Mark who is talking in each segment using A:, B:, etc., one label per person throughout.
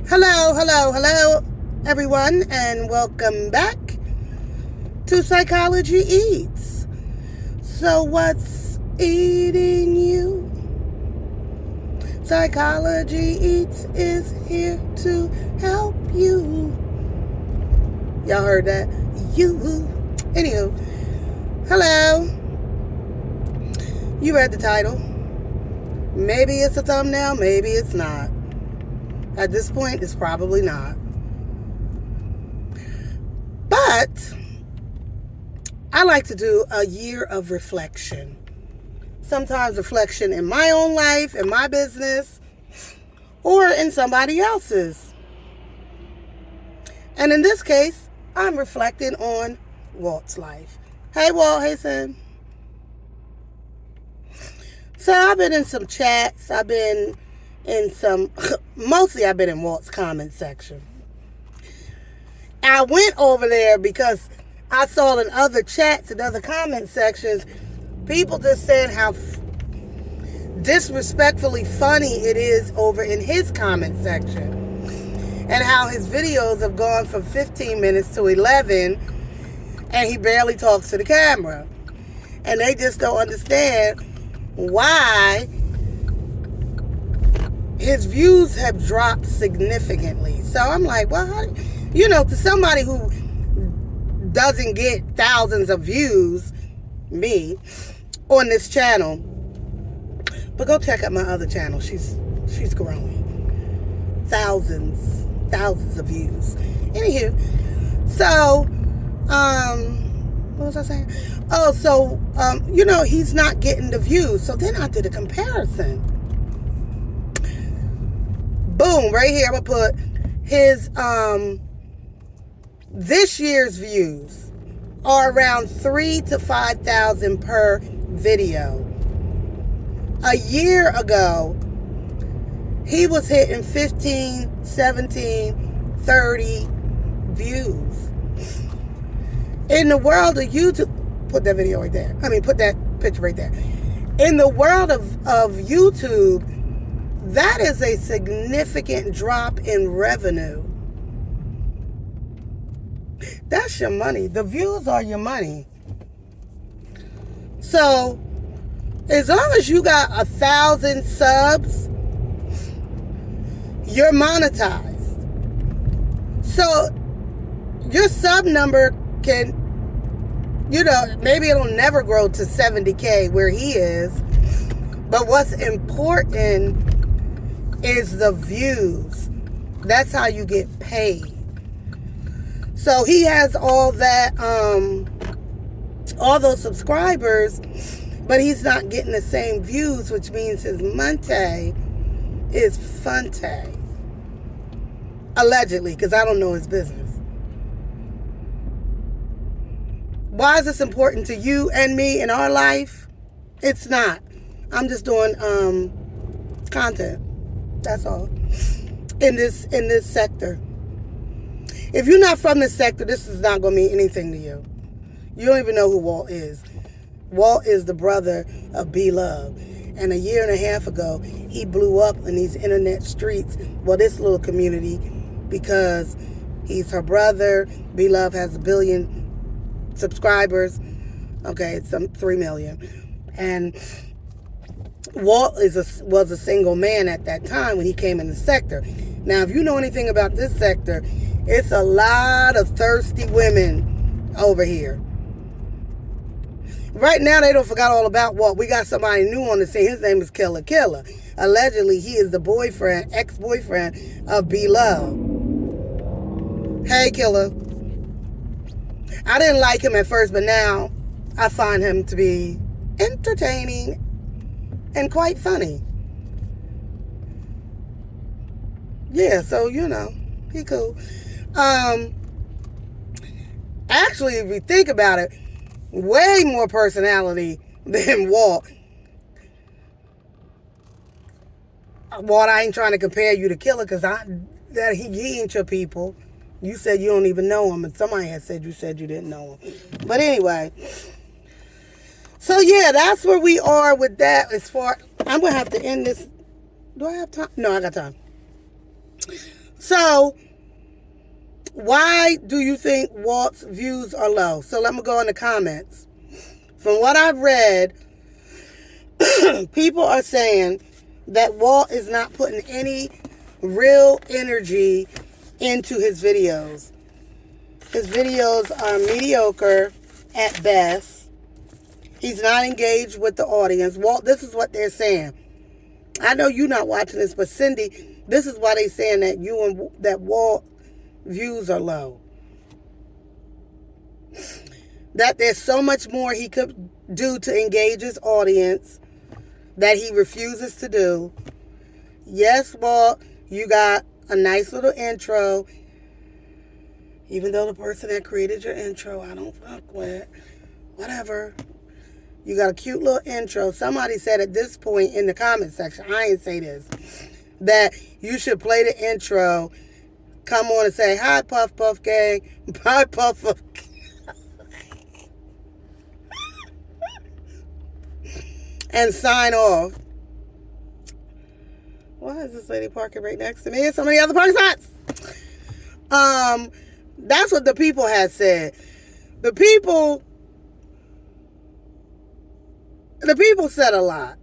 A: Hello, everyone, and welcome back to Psychology Eats. So, what's eating you? Psychology Eats is here to help you. Y'all heard that? You. Anywho, hello. You read the title. Maybe it's a thumbnail, maybe it's not. At this point, it's probably not. But I like to do a year of reflection. Sometimes reflection in my own life, in my business, or in somebody else's. And in this case, I'm reflecting on Walt's life. Hey, Walt. Hey, Sam. So I've been in some chats. I've been in mostly I've been in Walt's comment section. I went over there because I saw in other chats and other comment sections, people just saying how disrespectfully funny it is over in his comment section. And how his videos have gone from 15 minutes to 11 and he barely talks to the camera. And they just don't understand why his views have dropped significantly. So I'm like, well, to somebody who doesn't get thousands of views, me, on this channel, but go check out my other channel. She's growing. Thousands of views. Anywho, so, what was I saying? Oh, so, he's not getting the views. So then I did a comparison. Boom, right here, I'm going to put his, this year's views are around 3,000 to 5,000 per video. A year ago, he was hitting 15, 17, 30 views. In the world of YouTube, put that video right there. Put that picture right there. In the world of YouTube, that is a significant drop in revenue. That's your money. The views are your money. So, as long as you got 1,000 subs, you're monetized. So, your sub number can, maybe it'll never grow to 70K where he is. But what's important is the views. That's how you get paid. So he has all that, all those subscribers, but he's not getting the same views, which means his money is funte. Allegedly, because I don't know his business. Why is this important to you and me in our life? It's not. I'm just doing content. That's all. In this sector. If you're not from this sector, this is not going to mean anything to you. You don't even know who Walt is. Walt is the brother of B-Love. And a year and a half ago, he blew up in these internet streets, this little community, because he's her brother. B-Love has 1 billion subscribers. Okay, it's 3 million. And Walt was a single man at that time when he came in the sector. Now, if you know anything about this sector, it's a lot of thirsty women over here. Right now, they don't forgot all about Walt. We got somebody new on the scene. His name is Killer. Allegedly, he is the ex-boyfriend of B-Love. Hey, Killer. I didn't like him at first, but now I find him to be entertaining and quite funny. Yeah, so, he cool. Actually, if you think about it, way more personality than Walt. Walt, I ain't trying to compare you to Killer because he ain't your people. You said you don't even know him, and somebody had said you didn't know him. But anyway, so yeah, that's where we are with that. I'm gonna have to end this. Do I have time? No, I got time. So, why do you think Walt's views are low? So let me go in the comments. From what I've read, people are saying that Walt is not putting any real energy into his videos. His videos are mediocre at best. He's not engaged with the audience. Walt, this is what they're saying. I know you're not watching this, but Cindy, this is why they're saying that Walt views are low. That there's so much more he could do to engage his audience that he refuses to do. Yes, Walt, you got a nice little intro. Even though the person that created your intro, I don't fuck with. Whatever. You got a cute little intro. Somebody said at this point in the comment section, I ain't say this, that you should play the intro, come on and say, hi, Puff Puff Gang. Hi, Puff Puff Gang. And sign off. Why is this lady parking right next to me and so many other parking spots? That's what the people had said. The people said a lot.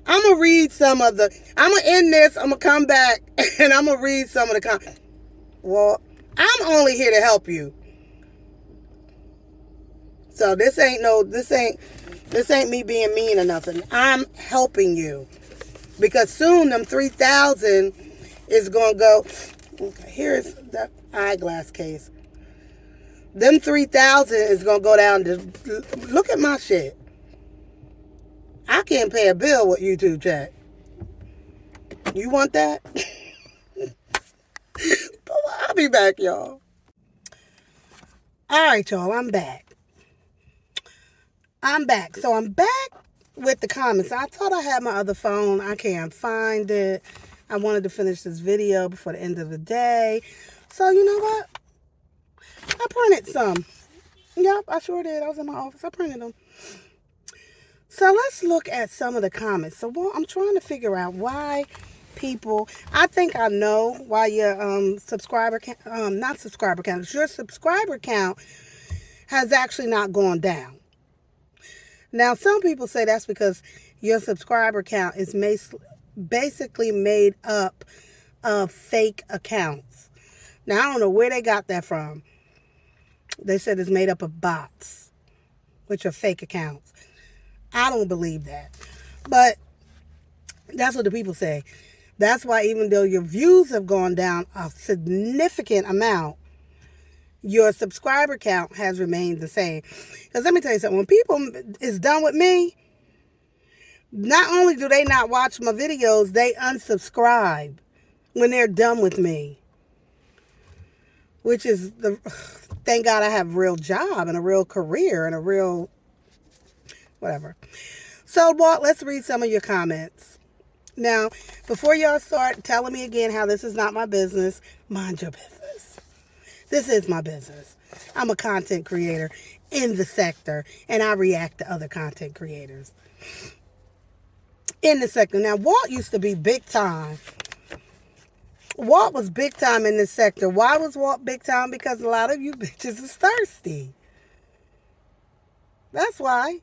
A: I'm going to read I'm going to end this, I'm going to come back, and I'm going to read some of the comments. Well, I'm only here to help you. So this ain't me being mean or nothing. I'm helping you. Because soon them 3,000 is going to go. Okay, here's the eyeglass case. Them 3,000 is going to go down to, look at my shit. I can't pay a bill with YouTube chat. You want that? I'll be back, y'all. All right, y'all, I'm back. So I'm back with the comments. I thought I had my other phone. I can't find it. I wanted to finish this video before the end of the day. So you know what? I printed some. Yep, I sure did. I was in my office. I printed them. So let's look at some of the comments. So I'm trying to figure out why people, I think I know why your your subscriber count has actually not gone down. Now, some people say that's because your subscriber count is basically made up of fake accounts. Now, I don't know where they got that from. They said it's made up of bots, which are fake accounts. I don't believe that. But that's what the people say. That's why even though your views have gone down a significant amount, your subscriber count has remained the same. Because let me tell you something. When people is done with me, not only do they not watch my videos, they unsubscribe when they're done with me. Which is, thank God I have a real job and a real career and a real, whatever. So, Walt, let's read some of your comments. Now, before y'all start telling me again how this is not my business, mind your business. This is my business. I'm a content creator in the sector, and I react to other content creators in the sector. Now, Walt used to be big time. Walt was big time in this sector. Why was Walt big time? Because a lot of you bitches is thirsty. That's why.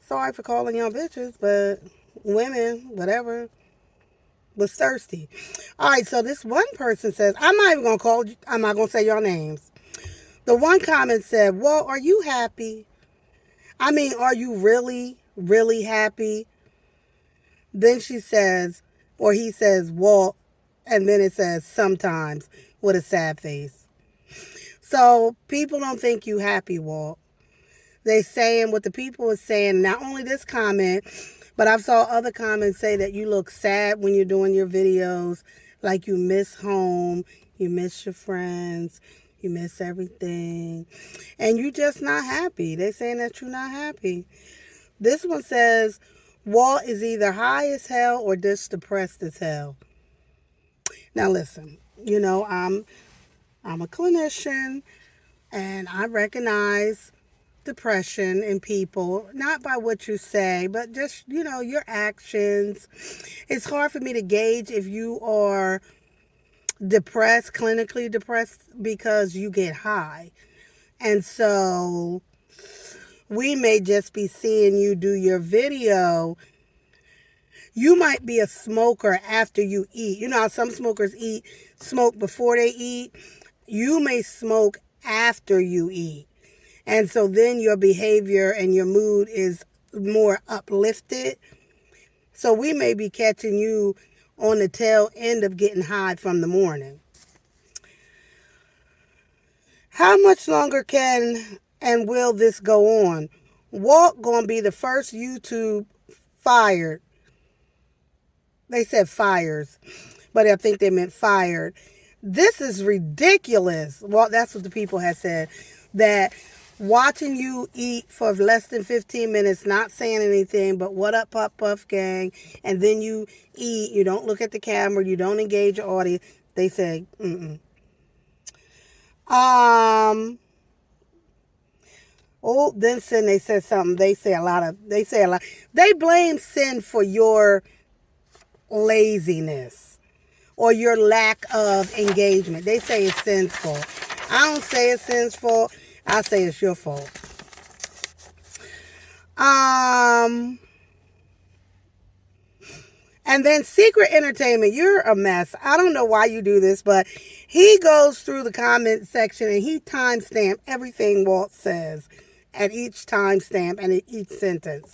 A: Sorry for calling y'all bitches, but women, whatever, was thirsty. All right, so this one person says, I'm not even going to call you, I'm not going to say your names. The one comment said, well, are you happy? I mean, are you really, really happy? Then she says, or he says, Walt, and then it says, sometimes, with a sad face. So people don't think you happy, Walt. They saying what the people are saying, not only this comment, but I've saw other comments say that you look sad when you're doing your videos, like you miss home, you miss your friends, you miss everything, and you just not happy. They're saying that you're not happy. This one says, Walt is either high as hell or just depressed as hell. Now listen, you know, I'm a clinician, and I recognize depression in people, not by what you say, but just, you know, your actions. It's hard for me to gauge if you are depressed, clinically depressed, because you get high. And so we may just be seeing you do your video. You might be a smoker after you eat. You know how some smokers smoke before they eat? You may smoke after you eat. And so then your behavior and your mood is more uplifted. So we may be catching you on the tail end of getting high from the morning. How much longer can and will this go on? Walt gonna be the first YouTube fired. They said fires, but I think they meant fired. This is ridiculous. Well, that's what the people had said. That watching you eat for less than 15 minutes, not saying anything, but what up, Puff Puff Gang, and then you eat, you don't look at the camera, you don't engage your audience. They say, Oh, then Sin, they said something. They say a lot. They blame Sin for your laziness or your lack of engagement. They say it's Sin's fault. I don't say it's Sin's fault. I say it's your fault. And then Secret Entertainment, you're a mess. I don't know why you do this, but he goes through the comment section and he timestamps everything Walt says at each timestamp and at each sentence.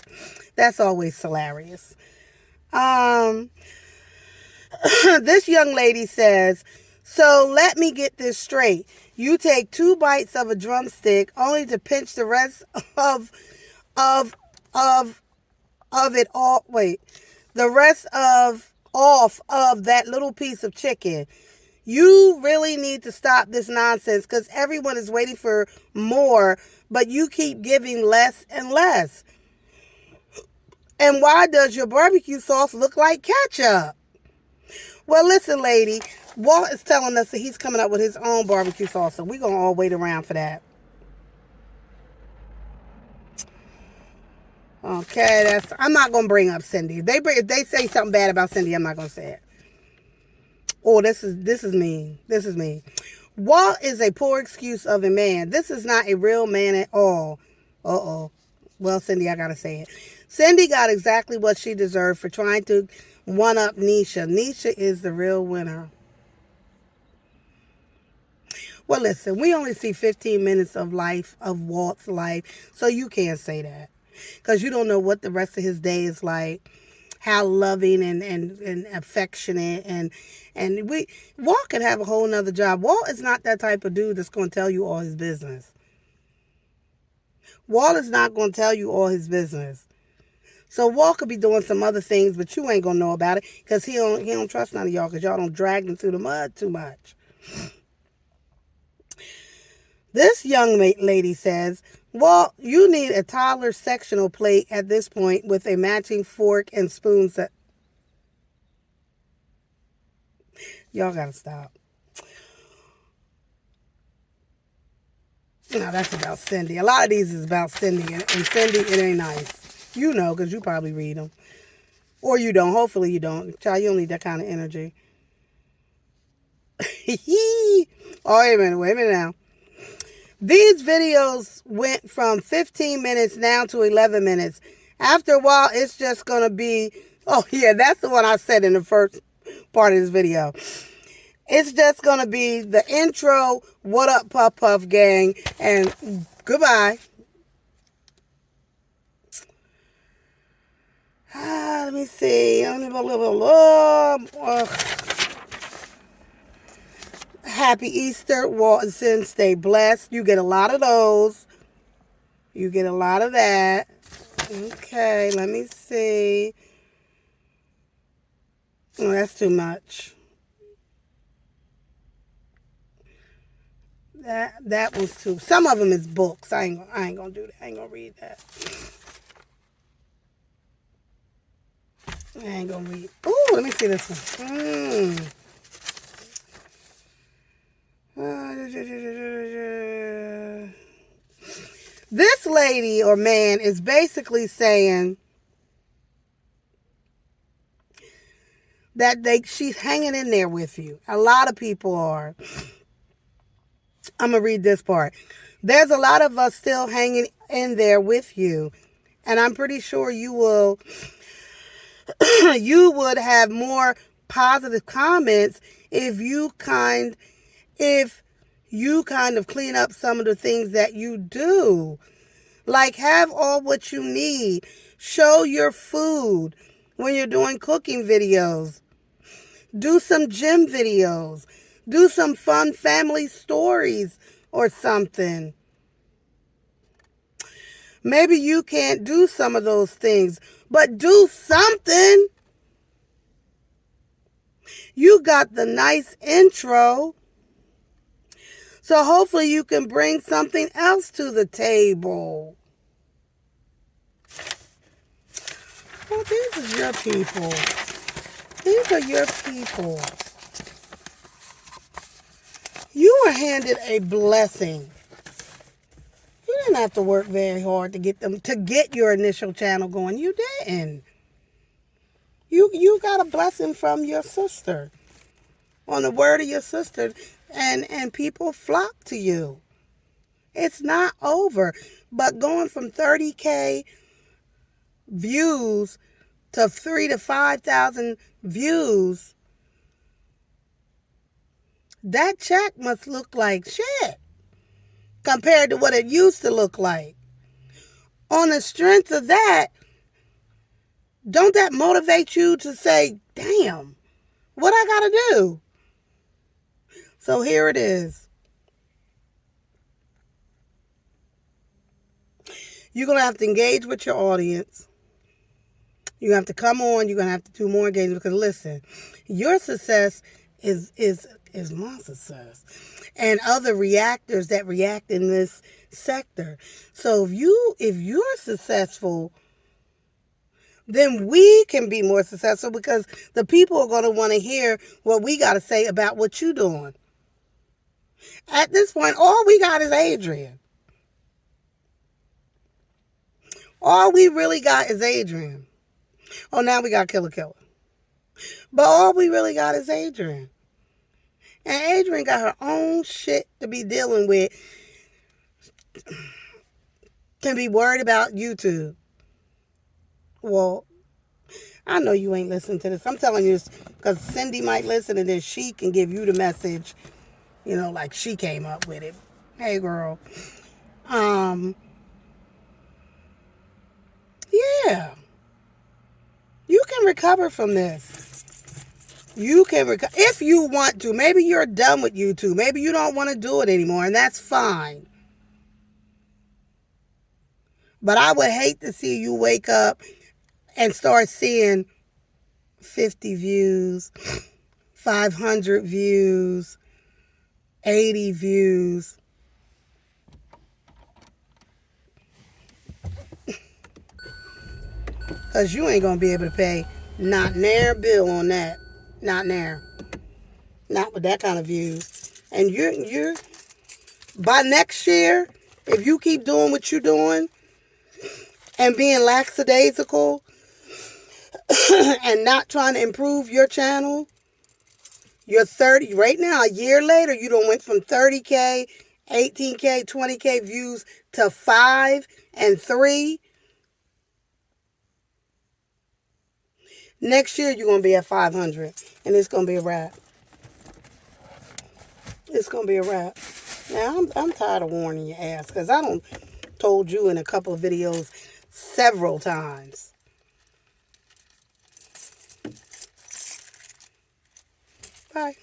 A: That's always hilarious. This young lady says, so let me get this straight. You take 2 bites of a drumstick only to pinch the rest of it all. Wait, the rest off of that little piece of chicken. You really need to stop this nonsense because everyone is waiting for more, but you keep giving less and less. And why does your barbecue sauce look like ketchup? Well, listen, lady, Walt is telling us that he's coming up with his own barbecue sauce, so we're going to all wait around for that. Okay, I'm not going to bring up Cindy. If they say something bad about Cindy, I'm not going to say it. Oh, this is me. This is me. Walt is a poor excuse of a man. This is not a real man at all. Uh-oh. Well, Cindy, I got to say it. Cindy got exactly what she deserved for trying to one-up Nisha. Nisha is the real winner. Well, listen, we only see 15 minutes of Walt's life, so you can't say that. Because you don't know what the rest of his day is like, how loving and affectionate, and Walt could have a whole nother job. Walt is not that type of dude that's going to tell you all his business. Walt is not going to tell you all his business. So Walt could be doing some other things, but you ain't going to know about it because he don't trust none of y'all because y'all don't drag him through the mud too much. This young lady says, Walt, you need a toddler sectional plate at this point with a matching fork and spoon set. Y'all got to stop. No, that's about Cindy. A lot of these is about Cindy, and Cindy, it ain't nice. You know, because you probably read them. Or you don't. Hopefully you don't. Child, you don't need that kind of energy. Oh, wait a minute now. These videos went from 15 minutes now to 11 minutes. After a while, it's just going to be... Oh, yeah, that's the one I said in the first part of this video. It's just going to be the intro, what up, Puff Puff Gang, and goodbye. Let me see. Happy Easter, Walt and Sin. Stay blessed. You get a lot of those. You get a lot of that. Okay, let me see. Oh, that's too much. That was too. Some of them is books. I ain't gonna do that. I ain't gonna read that. I ain't gonna read. Ooh, let me see this one. This lady or man is basically saying she's hanging in there with you. A lot of people are. I'm going to read this part. There's a lot of us still hanging in there with you. And I'm pretty sure you will, you would have more positive comments if you kind of clean up some of the things that you do. Like, have all what you need. Show your food when you're doing cooking videos. Do some gym videos. Do some fun family stories or something. Maybe you can't do some of those things, but do something. You got the nice intro. So hopefully you can bring something else to the table. Well, these are your people. These are your people. You were handed a blessing. You didn't have to work very hard to get your initial channel going. You didn't. You got a blessing from your sister. On the word of your sister. And people flock to you. It's not over. But going from 30K views to 3,000 to 5,000 views, that check must look like shit compared to what it used to look like. On the strength of that, don't that motivate you to say, damn, what I gotta do? So here it is. You're going to have to engage with your audience. You have to come on. You're going to have to do more engagement. Because listen, your success is my success. And other reactors that react in this sector. So if you're successful, then we can be more successful because the people are going to want to hear what we got to say about what you're doing. At this point, all we got is Adrian. All we really got is Adrian. Oh, now we got Killer. But all we really got is Adrian. And Adrian got her own shit to be dealing with. Can be worried about YouTube. Well, I know you ain't listening to this. I'm telling you this because Cindy might listen and then she can give you the message, like she came up with it. Hey, girl. Yeah. You can recover from this. You can recover if you want to. Maybe you're done with YouTube. Maybe you don't want to do it anymore, and that's fine. But I would hate to see you wake up and start seeing 50 views, 500 views, 80 views. Because you ain't going to be able to pay not near bill on that. Not near. Not with that kind of views. And you're by next year, if you keep doing what you're doing and being lackadaisical and not trying to improve your channel, you're 30. Right now, a year later, you done went from 30K, 18K, 20K views to 5 and 3. Next year, you're going to be at 500, and it's going to be a wrap. It's going to be a wrap. Now, I'm tired of warning your ass, because I done told you in a couple of videos several times. Bye.